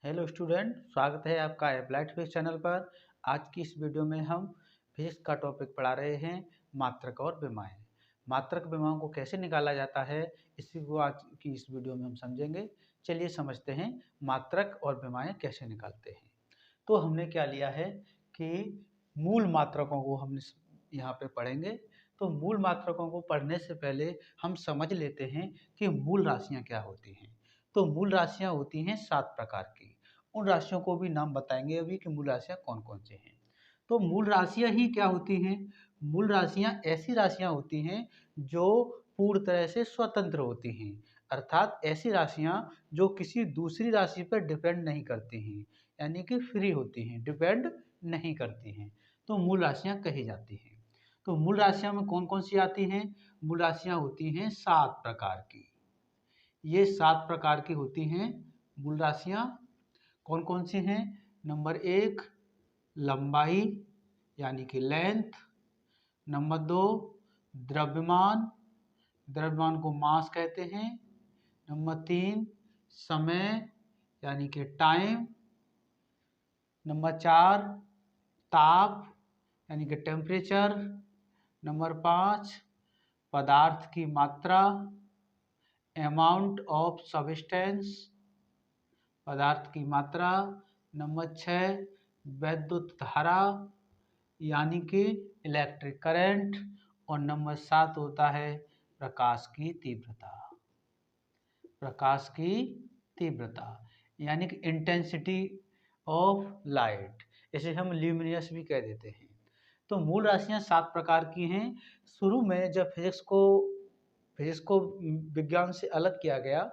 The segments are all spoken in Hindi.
हेलो स्टूडेंट, स्वागत है आपका अप्लाइड फिजिक्स चैनल पर। आज की इस वीडियो में हम फिजिक्स का टॉपिक पढ़ा रहे हैं मात्रक और विमाएं। मात्रक विमाओं को कैसे निकाला जाता है इसी को आज की इस वीडियो में हम समझेंगे। चलिए समझते हैं मात्रक और विमाएं कैसे निकालते हैं। तो हमने क्या लिया है कि मूल मात्रकों को हम यहाँ पे पढ़ेंगे। तो मूल मात्रकों को पढ़ने से पहले हम समझ लेते हैं कि मूल राशियाँ क्या होती हैं। तो मूल राशियाँ होती हैं 7 प्रकार की। उन राशियों को भी नाम बताएंगे अभी कि मूल राशियाँ कौन कौन से हैं। तो मूल राशियाँ ही क्या होती हैं? मूल राशियाँ ऐसी राशियाँ होती हैं जो पूर्ण तरह से स्वतंत्र होती हैं, अर्थात ऐसी राशियाँ जो किसी दूसरी राशि पर डिपेंड नहीं करती हैं, यानी कि फ्री होती हैं, डिपेंड नहीं करती हैं, तो मूल राशियाँ कही जाती हैं। तो मूल राशियाँ में कौन कौन सी आती हैं? मूल राशियाँ होती हैं 7 प्रकार की। ये 7 प्रकार की होती हैं मूल राशियाँ। कौन कौन सी हैं? नंबर 1 लंबाई यानी कि लेंथ। नंबर 2 द्रव्यमान, द्रव्यमान को मास कहते हैं। नंबर 3 समय यानी कि टाइम। नंबर 4 ताप यानी कि टेम्परेचर। नंबर 5 पदार्थ की मात्रा, अमाउंट ऑफ सब्सटेंस, पदार्थ की मात्रा। नंबर 6 वैद्युत धारा यानी कि इलेक्ट्रिक करंट। और नंबर 7 होता है प्रकाश की तीव्रता। प्रकाश की तीव्रता यानी कि इंटेंसिटी ऑफ लाइट, इसे हम ल्यूमिनियस भी कह देते हैं। तो मूल राशियां 7 प्रकार की हैं। शुरू में जब फिजिक्स को विज्ञान से अलग किया गया,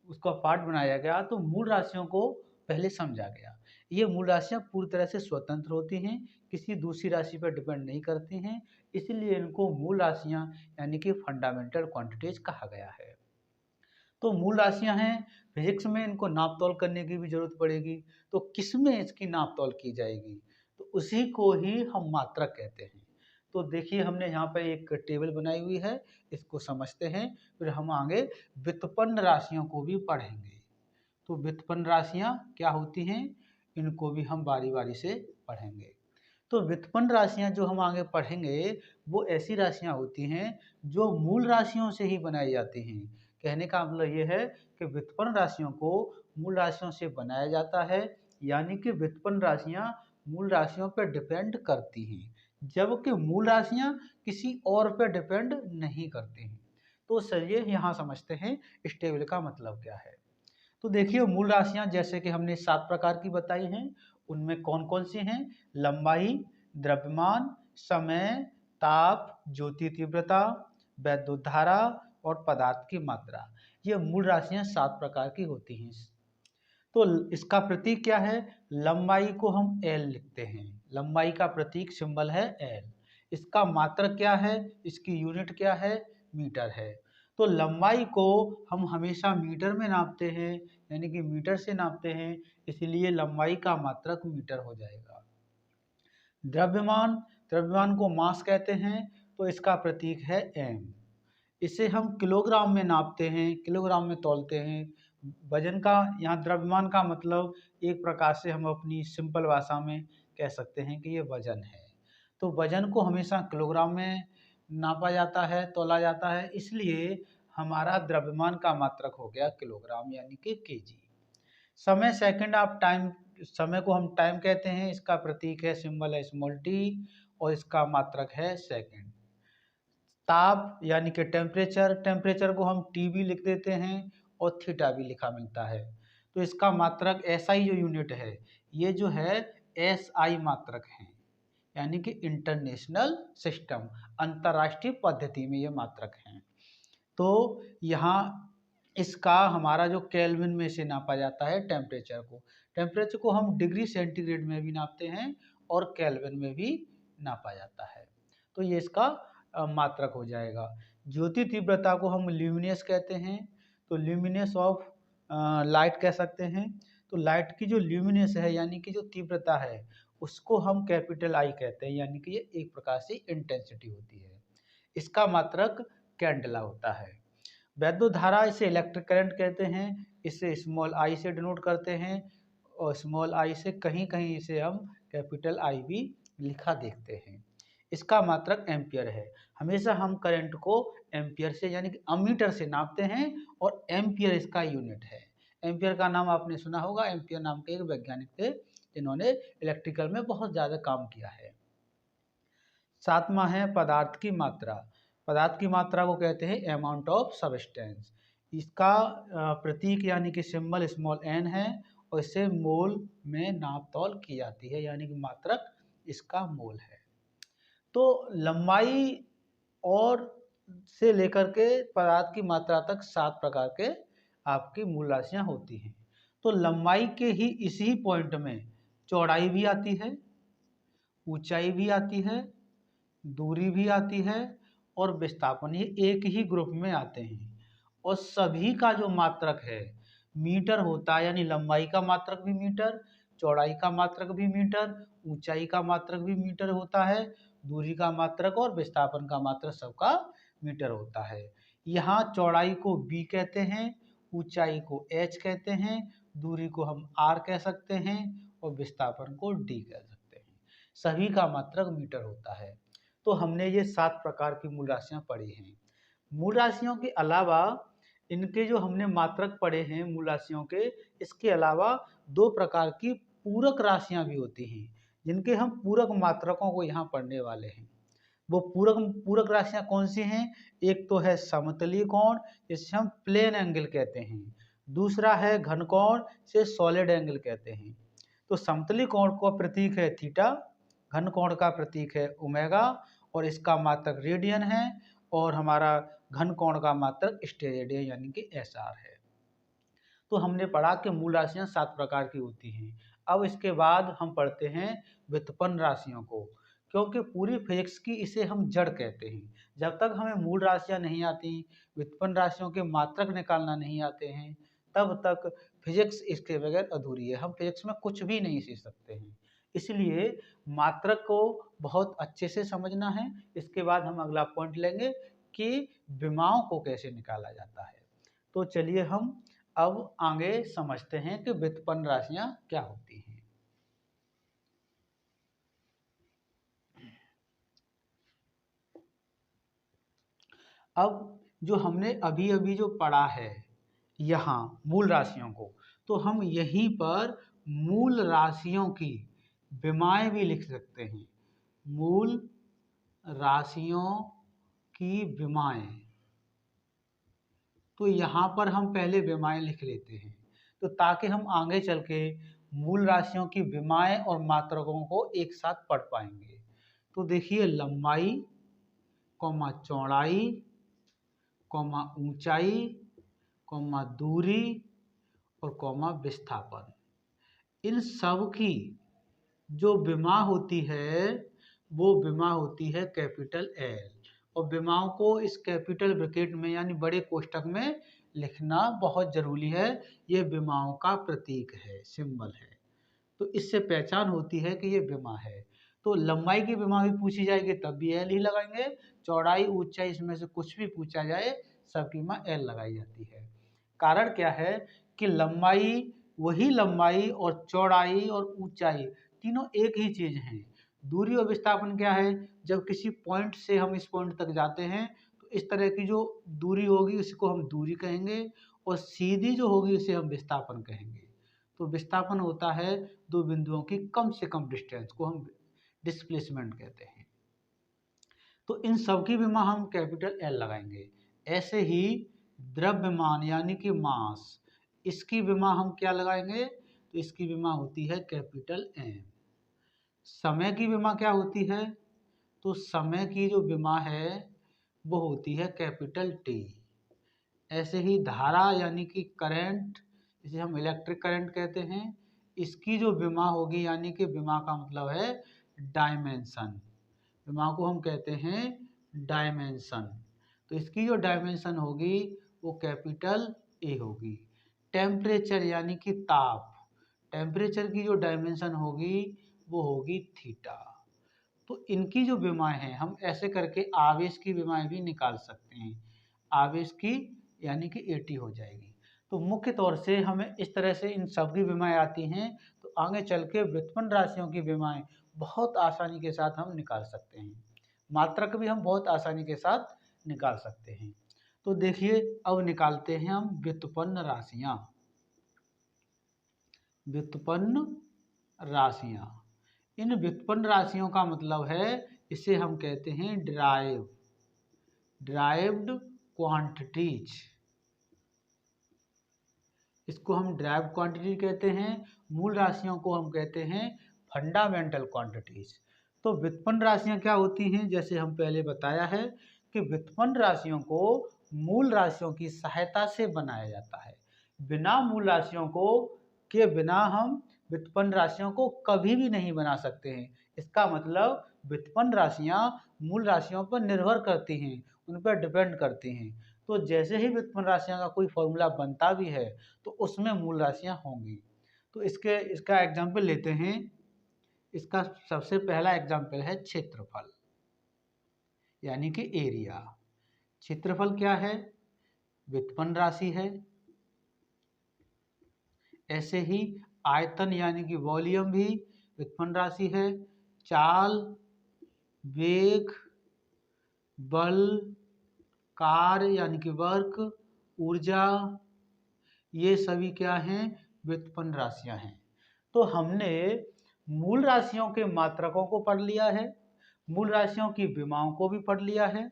उसका पार्ट बनाया गया, तो मूल राशियों को पहले समझा गया। ये मूल राशियां पूरी तरह से स्वतंत्र होती हैं, किसी दूसरी राशि पर डिपेंड नहीं करती हैं, इसलिए इनको मूल राशियां यानी कि फंडामेंटल क्वांटिटीज कहा गया है। तो मूल राशियां हैं, फिजिक्स में इनको नाप तोल करने की भी जरूरत पड़ेगी, तो किस में इसकी नाप तोल की जाएगी? तो उसी को ही हम मात्रक कहते हैं। तो देखिए हमने यहाँ पर एक टेबल बनाई हुई है, इसको समझते हैं, फिर हम आगे व्युत्पन्न राशियों को भी पढ़ेंगे। तो व्युत्पन्न राशियाँ क्या होती हैं, इनको भी हम बारी बारी से पढ़ेंगे। तो व्युत्पन्न राशियाँ जो हम आगे पढ़ेंगे वो ऐसी राशियाँ होती हैं जो मूल राशियों से ही बनाई जाती हैं। कहने का मतलब ये है कि व्युत्पन्न राशियों को मूल राशियों से बनाया जाता है, यानी कि व्युत्पन्न राशियाँ मूल राशियों पर डिपेंड करती हैं, जबकि मूल राशियाँ किसी और पर डिपेंड नहीं करती हैं। तो चलिए यहाँ समझते हैं इस टेबल का मतलब क्या है। तो देखिए मूल राशियां जैसे कि हमने 7 प्रकार की बताई हैं, उनमें कौन कौन सी हैं? लंबाई, द्रव्यमान, समय, ताप, ज्योति तीव्रता, वैद्युत धारा और पदार्थ की मात्रा। ये मूल राशियां 7 प्रकार की होती हैं। तो इसका प्रतीक क्या है? लंबाई को हम एल लिखते हैं, लंबाई का प्रतीक सिंबल है एल। इसका मात्रक क्या है? इसकी यूनिट क्या है? मीटर है। तो लंबाई को हम हमेशा मीटर में नापते हैं, यानी कि मीटर से नापते हैं, इसलिए लंबाई का मात्रक मीटर हो जाएगा। द्रव्यमान, द्रव्यमान को मास कहते हैं, तो इसका प्रतीक है एम। इसे हम किलोग्राम में नापते हैं, किलोग्राम में तौलते हैं। वजन का, यहाँ द्रव्यमान का मतलब एक प्रकार से हम अपनी सिंपल भाषा में कह सकते हैं कि ये वजन है। तो वजन को हमेशा किलोग्राम में नापा जाता है, तौला जाता है, इसलिए हमारा द्रव्यमान का मात्रक हो गया किलोग्राम यानी कि केजी। समय सेकंड ऑफ टाइम, समय को हम टाइम कहते हैं, इसका प्रतीक है, सिंबल है स्मॉल टी, और इसका मात्रक है सेकंड। ताप यानी कि टेम्परेचर, टेम्परेचर को हम टी भी लिख देते हैं और थीटा भी लिखा मिलता है। तो इसका मात्रक एसआई जो यूनिट है, ये जो है एसआई मात्रक है, यानी कि इंटरनेशनल सिस्टम, अंतर्राष्ट्रीय पद्धति में ये मात्रक हैं। तो यहाँ इसका हमारा जो केल्विन में से नापा जाता है टेम्परेचर को, टेम्परेचर को हम डिग्री सेंटीग्रेड में भी नापते हैं और केल्विन में भी नापा जाता है। तो ये इसका मात्रक हो जाएगा। ज्योति तीव्रता को हम ल्यूमिनियस कहते हैं, तो ल्यूमिनियस ऑफ लाइट कह सकते हैं। तो लाइट की जो ल्यूमिनियस है यानी कि जो तीव्रता है, उसको हम कैपिटल आई कहते हैं, यानी कि ये एक प्रकार से इंटेंसिटी होती है। इसका मात्रक कैंडेला होता है। वैद्युत धारा, इसे इलेक्ट्रिक करंट कहते हैं, इसे स्मॉल आई से डिनोट करते हैं। और स्मॉल आई से कहीं कहीं इसे हम कैपिटल आई भी लिखा देखते हैं। इसका मात्रक एम्पियर है। हमेशा हम करंट को एम्पियर से यानी कि अमीटर से नापते हैं और एम्पियर इसका यूनिट है। एम्पियर का नाम आपने सुना होगा, एम्पियर नाम के एक वैज्ञानिक थे जिन्होंने इलेक्ट्रिकल में बहुत ज़्यादा काम किया है। सातवां है पदार्थ की मात्रा। पदार्थ की मात्रा को कहते हैं अमाउंट ऑफ सब्सटेंस। इसका प्रतीक यानी कि सिंबल स्मॉल एन है और इसे मोल में नाप तौल की जाती है, यानी कि मात्रक इसका मोल है। तो लंबाई और से लेकर के पदार्थ की मात्रा तक 7 प्रकार के आपकी मूल राशियाँ होती हैं। तो लंबाई के ही इसी पॉइंट में चौड़ाई भी आती है, ऊंचाई भी आती है, दूरी भी आती है और विस्थापन, ये एक ही ग्रुप में आते हैं। और सभी का जो मात्रक है मीटर होता है, यानी लंबाई का मात्रक भी मीटर, चौड़ाई का मात्रक भी मीटर, ऊंचाई का मात्रक भी मीटर होता है, दूरी का मात्रक और विस्थापन का मात्रक सबका मीटर होता है। यहाँ चौड़ाई को b कहते हैं, ऊंचाई को h कहते हैं, दूरी को हम r कह सकते हैं और विस्थापन को d कह सकते हैं। सभी का मात्रक मीटर होता है। तो हमने ये 7 प्रकार की मूल राशियाँ पढ़ी हैं। मूल राशियों के अलावा इनके जो हमने मात्रक पढ़े हैं मूल राशियों के, इसके अलावा 2 प्रकार की पूरक राशियाँ भी होती हैं जिनके हम पूरक मात्रकों को यहाँ पढ़ने वाले हैं। वो पूरक पूरक राशियाँ कौन सी हैं? एक तो है समतलीय कोण, जिसे हम प्लेन एंगल कहते हैं। दूसरा है घन कोण, से सॉलिड एंगल कहते हैं। तो समतलीय कोण का प्रतीक है थीटा, घन कोण का प्रतीक है ओमेगा और इसका मात्रक रेडियन है, और हमारा घन कोण का मात्रक स्टेरेडियन यानी कि एसआर है। तो हमने पढ़ा कि मूल राशियां 7 प्रकार की होती हैं। अब इसके बाद हम पढ़ते हैं व्युत्पन्न राशियों को, क्योंकि पूरी फिजिक्स की इसे हम जड़ कहते हैं। जब तक हमें मूल राशियां नहीं आती, व्युत्पन्न राशियों के मात्रक निकालना नहीं आते हैं, तब तक फिजिक्स इसके बगैर अधूरी है। हम फिजिक्स में कुछ भी नहीं सीख सकते हैं। इसलिए मात्रक को बहुत अच्छे से समझना है। इसके बाद हम अगला पॉइंट लेंगे कि विमाओं को कैसे निकाला जाता है। तो चलिए हम अब आगे समझते हैं कि व्युत्पन्न राशियां क्या होती हैं। अब जो हमने अभी अभी जो पढ़ा है यहाँ मूल राशियों को, तो हम यहीं पर मूल राशियों की विमाएं भी लिख सकते हैं। मूल राशियों की विमाएं, तो यहाँ पर हम पहले विमाएं लिख लेते हैं, तो ताकि हम आगे चल के मूल राशियों की विमाएं और मात्रकों को एक साथ पढ़ पाएंगे। तो देखिए लंबाई, कौमा चौड़ाई, कौमा ऊंचाई, कौमा दूरी और कौमा विस्थापन, इन सब की जो विमा होती है वो विमा होती है कैपिटल एल। और विमाओं को इस कैपिटल ब्रैकेट में यानी बड़े कोष्ठक में लिखना बहुत जरूरी है। ये विमाओं का प्रतीक है, सिंबल है। तो इससे पहचान होती है कि ये विमा है। तो लंबाई की विमा भी पूछी जाएगी तब भी एल ही लगाएंगे, चौड़ाई ऊंचाई इसमें से कुछ भी पूछा जाए सबकी विमा एल लगाई जाती है। कारण क्या है कि लंबाई, वही लंबाई और चौड़ाई और ऊंचाई तीनों एक ही चीज हैं। दूरी और विस्थापन क्या है? जब किसी पॉइंट से हम इस पॉइंट तक जाते हैं तो इस तरह की जो दूरी होगी उसको हम दूरी कहेंगे और सीधी जो होगी उसे हम विस्थापन कहेंगे। तो विस्थापन होता है दो बिंदुओं की कम से कम डिस्टेंस को हम डिस्प्लेसमेंट कहते हैं। तो इन सब की विमा हम कैपिटल एल लगाएंगे। ऐसे ही द्रव्यमान यानी कि मास, इसकी विमा हम क्या लगाएंगे? तो इसकी विमा होती है कैपिटल एम। समय की विमा क्या होती है? तो समय की जो विमा है वो होती है कैपिटल टी। ऐसे ही धारा यानी कि करंट, जिसे हम इलेक्ट्रिक करंट कहते हैं, इसकी जो विमा होगी यानी कि विमा का मतलब है डायमेंशन, विमा को हम कहते हैं डायमेंशन। तो इसकी जो डायमेंशन होगी वो कैपिटल ए होगी। टेम्परेचर यानी कि ताप, टेम्परेचर की जो डायमेंशन होगी वो होगी थीटा। तो इनकी जो विमाएं हैं हम ऐसे करके आवेश की विमाएं भी निकाल सकते हैं। आवेश की यानी कि 80 हो जाएगी। तो मुख्य तौर से हमें इस तरह से इन सब की विमाएँ आती हैं, तो आगे चल के व्युत्पन्न राशियों की विमाएँ बहुत आसानी के साथ हम निकाल सकते हैं। मात्रक भी हम बहुत आसानी के साथ निकाल सकते हैं। तो देखिए अब निकालते हैं हम व्युत्पन्न राशियाँ। व्युत्पन्न राशियाँ। इन व्युत्पन्न राशियों का मतलब है, इसे हम कहते हैं डिराइव्ड क्वांटिटीज। इसको हम डिराइव्ड क्वांटिटी कहते हैं। मूल राशियों को हम कहते हैं फंडामेंटल क्वांटिटीज। तो व्युत्पन्न राशियाँ क्या होती हैं? जैसे हम पहले बताया है कि व्युत्पन्न राशियों को मूल राशियों की सहायता से बनाया जाता है। बिना मूल राशियों के बिना हम व्युत्पन्न राशियों को कभी भी नहीं बना सकते हैं। इसका मतलब व्युत्पन्न राशियाँ मूल राशियों पर निर्भर करती हैं, उन पर डिपेंड करती हैं। तो जैसे ही व्युत्पन्न राशियाँ का कोई फॉर्मूला बनता भी है तो उसमें मूल राशियाँ होंगी। तो इसका एग्जाम्पल लेते हैं। इसका सबसे पहला एग्जाम्पल है क्षेत्रफल, यानी कि एरिया। क्षेत्रफल क्या है? व्युत्पन्न राशि है। ऐसे ही आयतन यानी कि वॉल्यूम भी व्युत्पन्न राशि है। चाल, वेग, बल, कार्य यानी कि वर्क, ऊर्जा, ये सभी क्या हैं? व्युत्पन्न राशियां हैं। तो हमने मूल राशियों के मात्रकों को पढ़ लिया है, मूल राशियों की विमाओं को भी पढ़ लिया है,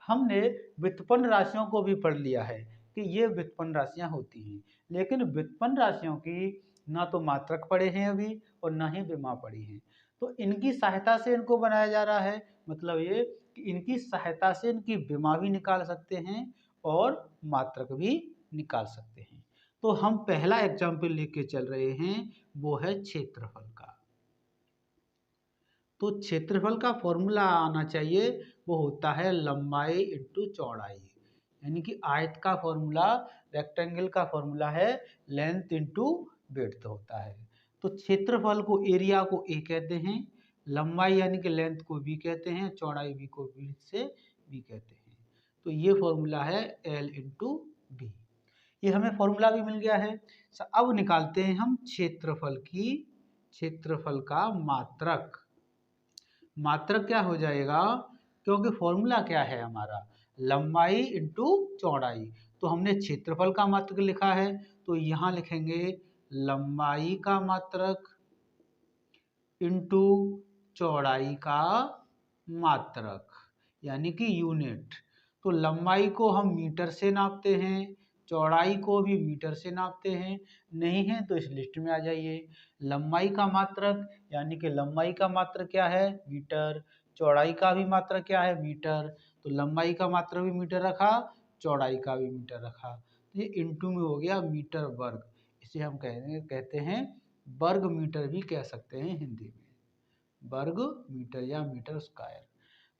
हमने व्युत्पन्न राशियों को भी पढ़ लिया है कि ये व्युत्पन्न राशियां होती हैं। लेकिन व्युत्पन्न राशियों की ना तो मात्रक पढ़े हैं अभी और ना ही विमा पढ़ी हैं। तो इनकी सहायता से इनको बनाया जा रहा है। मतलब ये कि इनकी सहायता से इनकी विमा भी निकाल सकते हैं और मात्रक भी निकाल सकते हैं। तो हम पहला एग्जाम्पल लेके चल रहे हैं, वो है क्षेत्रफल का। तो क्षेत्रफल का फॉर्मूला आना चाहिए, वो होता है लंबाई इंटू चौड़ाई। यानी कि आयत का फॉर्मूला, रेक्टेंगल का फॉर्मूला है लेंथ इंटू विड्थ होता है। तो क्षेत्रफल को, एरिया को ए कहते हैं, लंबाई यानी कि लेंथ को बी कहते हैं, चौड़ाई बी को बी से बी कहते हैं। तो ये फॉर्मूला है एल इंटू बी। ये हमें फॉर्मूला भी मिल गया है। अब निकालते हैं हम क्षेत्रफल का मात्रक। मात्रक क्या हो जाएगा? क्योंकि फॉर्मूला क्या है हमारा? लंबाई इंटू चौड़ाई। तो हमने क्षेत्रफल का मात्रक लिखा है, तो यहाँ लिखेंगे लंबाई का मात्रक इंटू चौड़ाई का मात्रक, यानी कि यूनिट। तो लंबाई को हम मीटर से नापते हैं, चौड़ाई को भी मीटर से नापते हैं। नहीं है तो इस लिस्ट में आ जाइए। लंबाई का मात्रक यानी कि लंबाई का मात्रक क्या है? मीटर। चौड़ाई का भी मात्रक क्या है? मीटर। तो लंबाई का मात्रक भी मीटर रखा, चौड़ाई का भी मीटर रखा। तो ये इंटू में हो गया मीटर वर्ग। इसे हम कहते हैं वर्ग मीटर भी कह सकते हैं हिंदी में, वर्ग मीटर या मीटर स्क्वायर।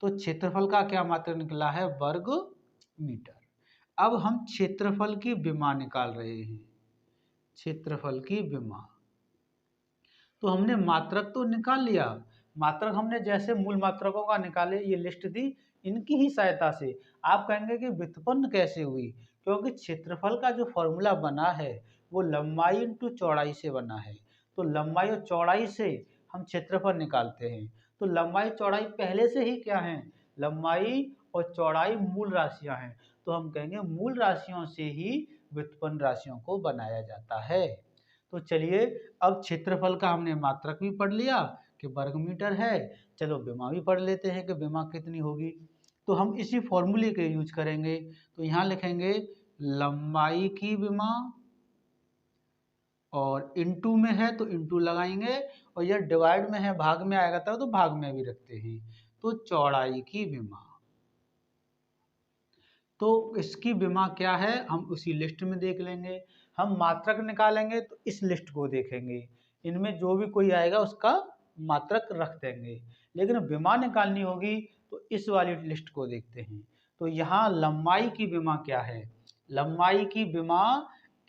तो क्षेत्रफल का क्या मात्रक निकला है? वर्ग मीटर। अब हम क्षेत्रफल की विमा निकाल रहे हैं। क्षेत्रफल की विमा, तो हमने मात्रक तो निकाल लिया। मात्रक हमने जैसे मूल मात्रकों का निकाले, ये लिस्ट थी, इनकी ही सहायता से आप कहेंगे कि व्युत्पन्न कैसे हुई? क्योंकि क्षेत्रफल का जो फॉर्मूला बना है वो लंबाई इंटू चौड़ाई से बना है। तो लंबाई और चौड़ाई से हम क्षेत्रफल निकालते हैं। तो लंबाई चौड़ाई पहले से ही क्या है? लंबाई और चौड़ाई मूल राशियां हैं। तो हम कहेंगे मूल राशियों से ही व्युत्पन्न राशियों को बनाया जाता है। तो चलिए अब क्षेत्रफल का हमने मात्रक भी पढ़ लिया कि वर्ग मीटर है। चलो विमा भी पढ़ लेते हैं कि विमा कितनी होगी। तो हम इसी फॉर्मूले के यूज करेंगे। तो यहाँ लिखेंगे लंबाई की विमा, और इंटू में है तो इंटू लगाएंगे, और यह डिवाइड में है, भाग में आएगा तो भाग में भी रखते हैं। तो चौड़ाई की विमा, तो इसकी विमा क्या है हम उसी लिस्ट में देख लेंगे। हम मात्रक निकालेंगे तो इस लिस्ट को देखेंगे, इनमें जो भी कोई आएगा उसका मात्रक रख देंगे। लेकिन विमा निकालनी होगी तो इस वाली लिस्ट को देखते हैं। तो यहाँ लंबाई की विमा क्या है? लंबाई की विमा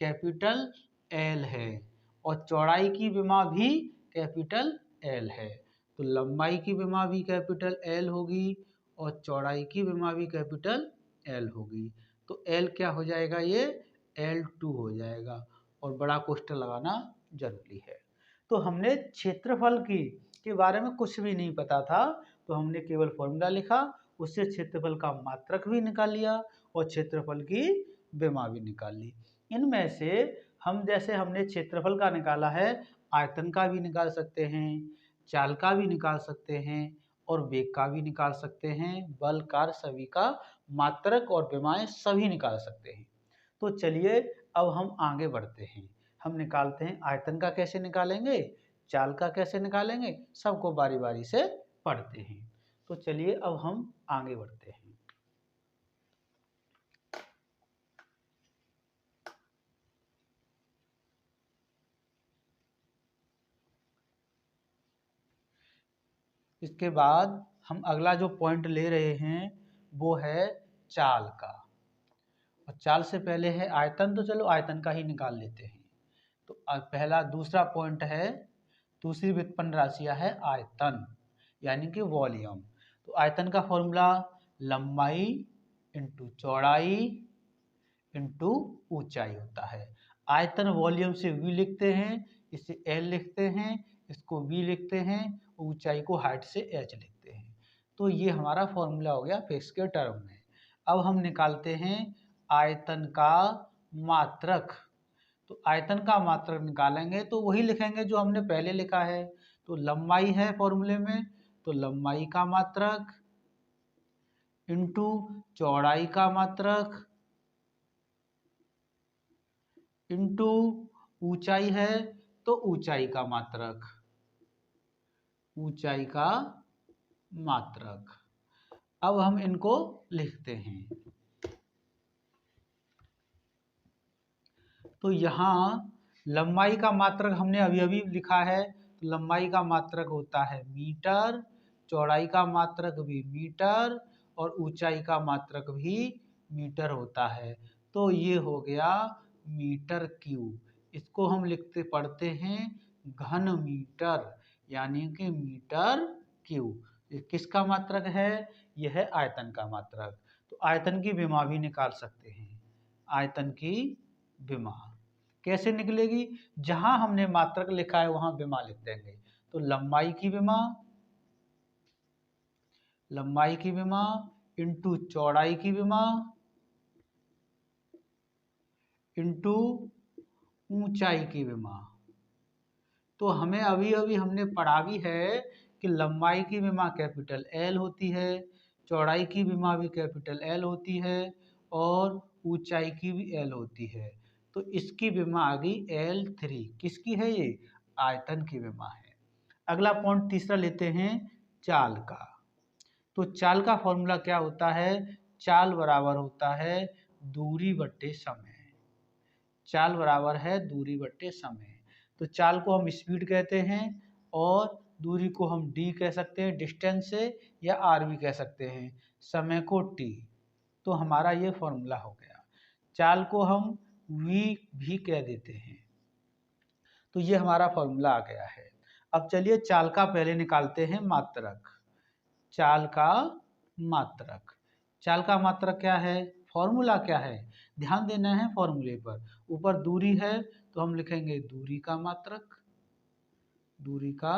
कैपिटल एल है, और चौड़ाई की विमा भी कैपिटल एल है। तो लंबाई की विमा भी कैपिटल एल होगी और चौड़ाई की विमा भी कैपिटल एल होगी। तो एल क्या हो जाएगा? ये L2 हो जाएगा और बड़ा कोष्ठक लगाना जरूरी है। तो हमने क्षेत्रफल के बारे में कुछ भी नहीं पता था, तो हमने केवल फॉर्मूला लिखा, उससे क्षेत्रफल का मात्रक भी निकाल लिया और क्षेत्रफल की विमा भी निकाल ली। इनमें से हम जैसे हमने क्षेत्रफल का निकाला है, आयतन का भी निकाल सकते हैं, चाल का भी निकाल सकते हैं और वेग का भी निकाल सकते हैं, बल कार्य सभी का मात्रक और विमाएं सभी निकाल सकते हैं। तो चलिए अब हम आगे बढ़ते हैं। हम निकालते हैं आयतन का कैसे निकालेंगे, चाल का कैसे निकालेंगे, सबको बारी बारी से पढ़ते हैं। तो चलिए अब हम आगे बढ़ते हैं। इसके बाद हम अगला जो पॉइंट ले रहे हैं वो है चाल का। और चाल से पहले है आयतन, तो चलो आयतन का ही निकाल लेते हैं। तो पहला दूसरा पॉइंट है, दूसरी व्युत्पन्न राशियां है आयतन यानी कि वॉल्यूम। तो आयतन का फॉर्मूला लंबाई इंटू चौड़ाई इंटू ऊंचाई होता है। आयतन वॉल्यूम से v लिखते हैं, इसे l लिखते हैं, इसको v लिखते हैं, ऊंचाई को हाइट से h लिखते हैं। तो ये हमारा फॉर्मूला हो गया फिक्स के टर्म में। अब हम निकालते हैं आयतन का मात्रक। तो आयतन का मात्रक निकालेंगे तो वही लिखेंगे जो हमने पहले लिखा है। तो लंबाई है फॉर्मूले में, तो लंबाई का मात्रक इंटू चौड़ाई का मात्रक इंटू ऊंचाई है तो ऊंचाई का मात्रक, ऊंचाई का मात्रक। अब हम इनको लिखते हैं। तो यहाँ लंबाई का मात्रक हमने अभी अभी लिखा है, तो लंबाई का मात्रक होता है मीटर, चौड़ाई का मात्रक भी मीटर और ऊंचाई का मात्रक भी मीटर होता है। तो ये हो गया मीटर क्यूब। इसको हम लिखते पढ़ते हैं घन मीटर यानी कि मीटर क्यूब। ये किसका मात्रक है, यह है आयतन का मात्रक। तो आयतन की विमा भी निकाल सकते हैं। आयतन की विमा कैसे निकलेगी, जहां हमने मात्रक लिखा है वहां विमा लिख देंगे। तो लंबाई की विमा, लंबाई की विमा इंटू चौड़ाई की विमा इंटू ऊंचाई की विमा। तो हमें अभी अभी हमने पढ़ा भी है कि लंबाई की विमा कैपिटल एल होती है, चौड़ाई की विमा भी कैपिटल एल होती है और ऊंचाई की भी एल होती है। तो इसकी विमा आ गई L3। किसकी है ये, आयतन की विमा है। अगला पॉइंट तीसरा लेते हैं चाल का। तो चाल का फॉर्मूला क्या होता है, चाल बराबर होता है दूरी बट्टे समय। चाल बराबर है दूरी बट्टे समय। तो चाल को हम स्पीड कहते हैं और दूरी को हम d कह सकते हैं डिस्टेंस से, या r भी कह सकते हैं, समय को t। तो हमारा ये फॉर्मूला हो गया। चाल को हम v भी कह देते हैं। तो ये हमारा फॉर्मूला आ गया है। अब चलिए चाल का पहले निकालते हैं मात्रक। चाल का मात्रक, चाल का मात्रक क्या है, फॉर्मूला क्या है, ध्यान देना है फॉर्मूले पर। ऊपर दूरी है तो हम लिखेंगे दूरी का मात्रक, दूरी का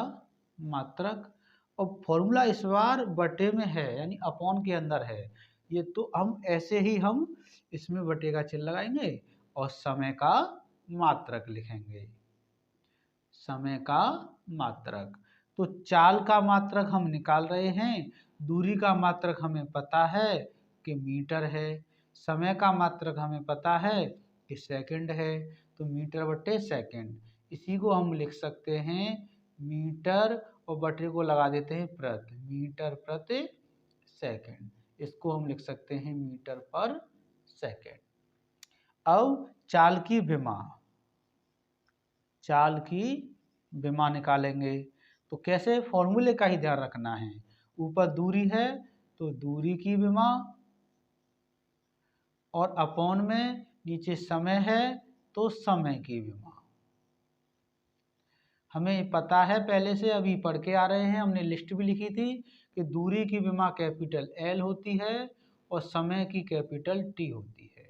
मात्रक। और फॉर्मूला इस बार बटे में है यानी अपॉन के अंदर है। ये तो हम ऐसे ही हम इसमें बटे का चिन्ह लगाएंगे और समय का मात्रक लिखेंगे, समय का मात्रक। तो चाल का मात्रक हम निकाल रहे हैं, दूरी का मात्रक हमें पता है कि मीटर है, समय का मात्रक हमें पता है कि सेकंड है। तो मीटर बटे सेकंड, इसी को हम लिख सकते हैं मीटर और बटे को लगा देते हैं प्रति, मीटर प्रति सेकंड। इसको हम लिख सकते हैं मीटर पर सेकंड। अब चाल की विमा, चाल की विमा निकालेंगे। तो कैसे, फॉर्मूले का ही ध्यान रखना है। ऊपर दूरी है तो दूरी की विमा और अपॉन में नीचे समय है तो समय की विमा। हमें पता है पहले से, अभी पढ़ के आ रहे हैं, हमने लिस्ट भी लिखी थी कि दूरी की विमा कैपिटल एल होती है और समय की कैपिटल टी होती है।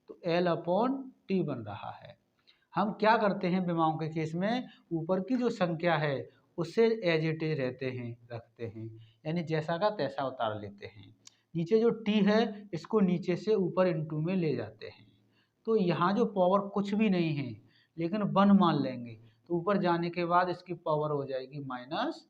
तो तो L अपॉन टी बन रहा है। हम क्या करते हैं विमाओं के केस में, ऊपर की जो संख्या है उससे एज इट इज रखते हैं, यानी जैसा का तैसा उतार लेते हैं। नीचे जो टी है इसको नीचे से ऊपर इनटू में ले जाते हैं। तो यहाँ जो पावर कुछ भी नहीं है लेकिन 1 मान लेंगे, तो ऊपर जाने के बाद इसकी पावर हो जाएगी -1।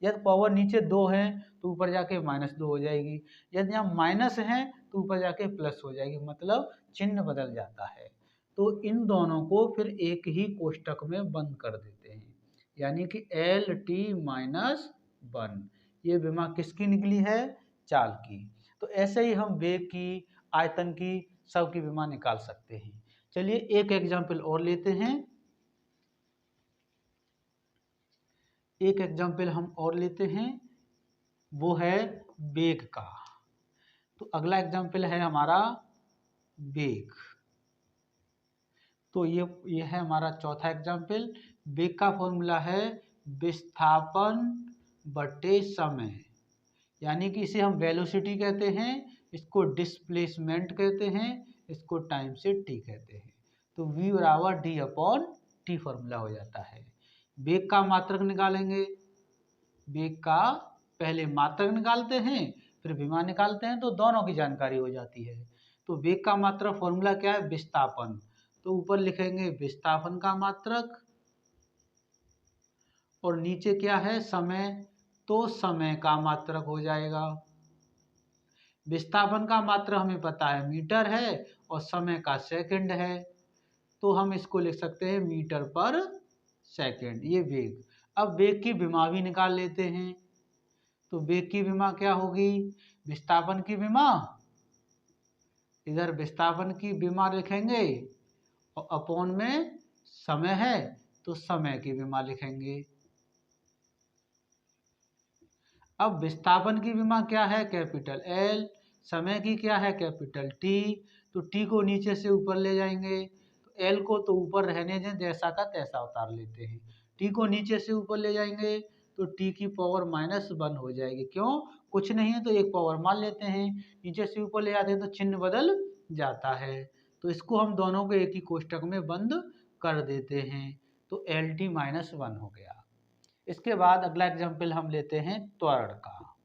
यदि पावर नीचे 2 है तो ऊपर जाके -2 हो जाएगी, यदि यहाँ माइनस है तो ऊपर जाके प्लस हो जाएगी, मतलब चिन्ह बदल जाता है। तो इन दोनों को फिर एक ही कोष्टक में बंद कर देते हैं, यानी कि LT-1 ये विमा किसकी निकली है, चाल की। तो ऐसे ही हम वेग की, आयतन की, सब की विमा निकाल सकते हैं। चलिए एक एग्जाम्पल और लेते हैं, एक एग्जाम्पल हम और लेते हैं, वो है वेग का। तो अगला एग्जाम्पल है हमारा वेग। तो ये है हमारा चौथा एग्जाम्पल। वेग का फॉर्मूला है विस्थापन बटे समय, यानी कि इसे हम वेलोसिटी कहते हैं, इसको डिस्प्लेसमेंट कहते हैं, इसको टाइम से टी कहते हैं। तो v बराबर डी अपॉन टी फॉर्मूला हो जाता है। वेग का मात्रक निकालेंगे, वेग का पहले मात्रक निकालते हैं फिर विमा निकालते हैं, तो दोनों की जानकारी हो जाती है। तो वेग का मात्रक फॉर्मूला क्या है, विस्थापन। तो ऊपर लिखेंगे विस्थापन का मात्रक, और नीचे क्या है, समय, तो समय का मात्रक हो जाएगा। विस्थापन का मात्रक हमें पता है मीटर है और समय का सेकंड है, तो हम इसको लिख सकते हैं मीटर पर सेकंड, ये वेग। अब वेग की विमा भी निकाल लेते हैं। तो वेग की विमा क्या होगी, विस्थापन की विमा, इधर विस्थापन की विमा लिखेंगे और अपॉन में समय है तो समय की विमा लिखेंगे। अब विस्थापन की विमा क्या है, कैपिटल एल, समय की क्या है, कैपिटल टी। तो टी को नीचे से ऊपर ले जाएंगे, तो एल को तो ऊपर रहने दें, जैसा का तैसा उतार लेते हैं। टी को नीचे से ऊपर ले जाएंगे तो टी की पावर -1 हो जाएगी। क्यों, कुछ नहीं है तो एक पावर मान लेते हैं, नीचे से ऊपर ले जाते हैं तो चिन्ह बदल जाता है। तो इसको हम दोनों को एक ही कोष्टक में बंद कर देते हैं, तो LT-1 हो गया। इसके बाद अगला एग्जाम्पल हम लेते हैं त्वरण का।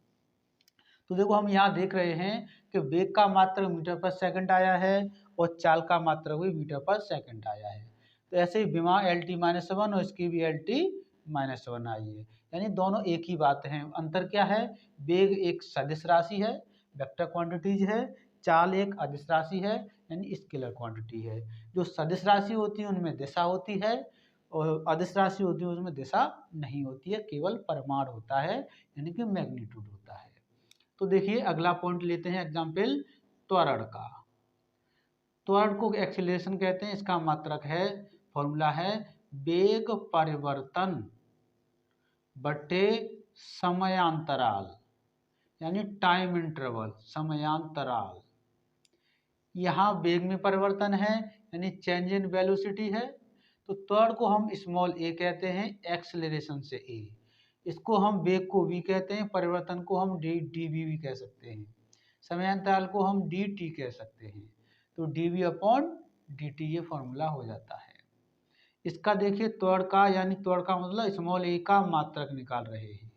तो देखो हम यहाँ देख रहे हैं कि वेग का मात्रक मीटर पर सेकंड आया है और चाल का मात्रक भी मीटर पर सेकंड आया है। तो ऐसे ही विमा LT-1 और इसकी भी LT-1 आई है, यानी दोनों एक ही बात है। अंतर क्या है, वेग एक सदिश राशि है, वेक्टर क्वांटिटीज है, चाल एक अदिश राशि है यानी स्केलर क्वांटिटी है। जो सदिश राशि होती है उनमें दिशा होती है और अदिश राशि होती है उसमें दिशा नहीं होती है, केवल परिमाण होता है यानी कि मैग्नीट्यूड होता है। तो देखिए अगला पॉइंट लेते हैं एग्जाम्पल त्वरण का। त्वरण को एक्सीलरेशन कहते हैं, इसका मात्रक है, फॉर्मूला है वेग परिवर्तन बटे समयांतराल, यानी टाइम इंटरवल, समयांतराल। यहाँ वेग में परिवर्तन है यानी चेंज इन वेलोसिटी है, तो त्वरण को हम स्मॉल a कहते हैं, एक्सेलरेशन से a। इसको हम वेग को v कहते हैं, परिवर्तन को हम dv भी कह सकते हैं, समयांतराल को हम dt कह सकते हैं। तो dv अपॉन dt ये फॉर्मूला हो जाता है। इसका देखिए त्वरण का, यानी त्वरण का मतलब स्मॉल a का मात्रक निकाल रहे हैं।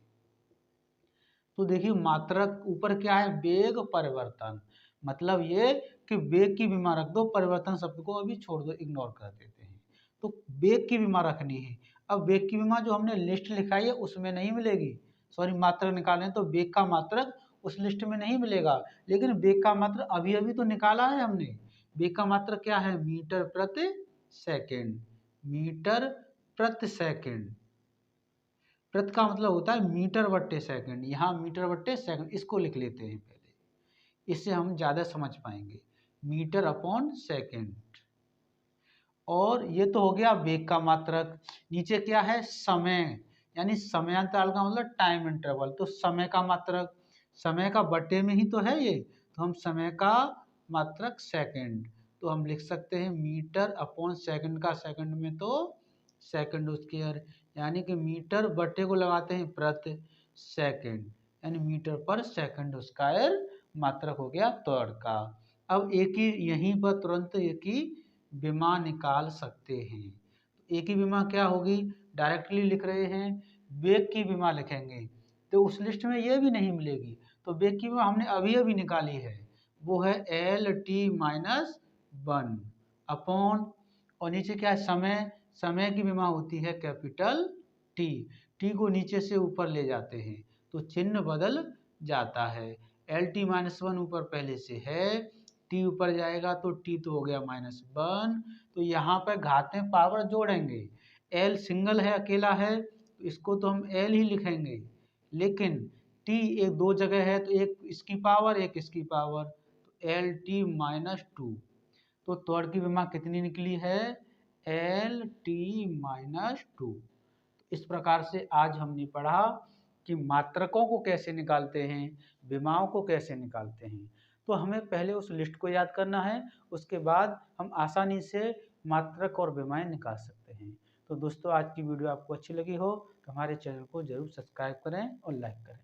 तो देखिए मात्रक ऊपर क्या है, वेग परिवर्तन, मतलब ये कि वेग की विमा रख दो, परिवर्तन शब्द को अभी छोड़ दो, इग्नोर कर देते हैं। तो वेग की विमा रखनी है। अब वेग की विमा जो हमने लिस्ट लिखाई है उसमें नहीं मिलेगी, सॉरी मात्रक निकालें तो वेग का मात्रक उस लिस्ट में नहीं मिलेगा, लेकिन वेग का मात्रक अभी अभी तो निकाला है हमने। वेग का मात्रक क्या है, मीटर प्रति सेकेंड, मीटर प्रति सेकेंड। प्रति का मतलब होता है मीटर बट्टे सेकंड, यहाँ मीटर बट्टे सेकंड, इसको लिख लेते हैं पहले, इससे हम ज़्यादा समझ पाएंगे, मीटर अपॉन सेकंड। और ये तो हो गया वेग का मात्रक। नीचे क्या है, समय, यानी समयांतराल का मतलब टाइम इंटरवल, तो समय का मात्रक, समय का बट्टे में ही तो है ये, तो हम समय का मात्रक सेकंड, तो हम लिख सकते हैं मीटर अपॉन सेकंड का सेकंड में तो सेकंड स्क्वायर, यानी कि मीटर बट्टे को लगाते हैं प्रति सेकंड, यानी मीटर पर सेकंड स्क्वायर मात्रक हो गया त्वरण का। अब एक ही यहीं पर तुरंत एक ही विमा निकाल सकते हैं। एक ही विमा क्या होगी, डायरेक्टली लिख रहे हैं, वेग की विमा लिखेंगे तो उस लिस्ट में ये भी नहीं मिलेगी। तो वेग की विमा हमने अभी अभी निकाली है, वो है LT-1 अपॉन, और नीचे क्या है, समय, समय की विमा होती है कैपिटल टी, टी को नीचे से ऊपर ले जाते हैं तो चिन्ह बदल जाता है। LT-1 ऊपर पहले से है, टी ऊपर जाएगा तो टी तो हो गया -1, तो यहाँ पर घातें पावर जोड़ेंगे। एल सिंगल है, अकेला है, तो इसको तो हम एल ही लिखेंगे, लेकिन टी एक दो जगह है तो एक इसकी पावर एक इसकी पावर, तो LT-2, तो त्वरण की विमा कितनी निकली है, LT-2। इस प्रकार से आज हमने पढ़ा कि मात्रकों को कैसे निकालते हैं, विमाओं को कैसे निकालते हैं। तो हमें पहले उस लिस्ट को याद करना है, उसके बाद हम आसानी से मात्रक और विमाएं निकाल सकते हैं। तो दोस्तों, आज की वीडियो आपको अच्छी लगी हो तो हमारे चैनल को जरूर सब्सक्राइब करें और लाइक करें।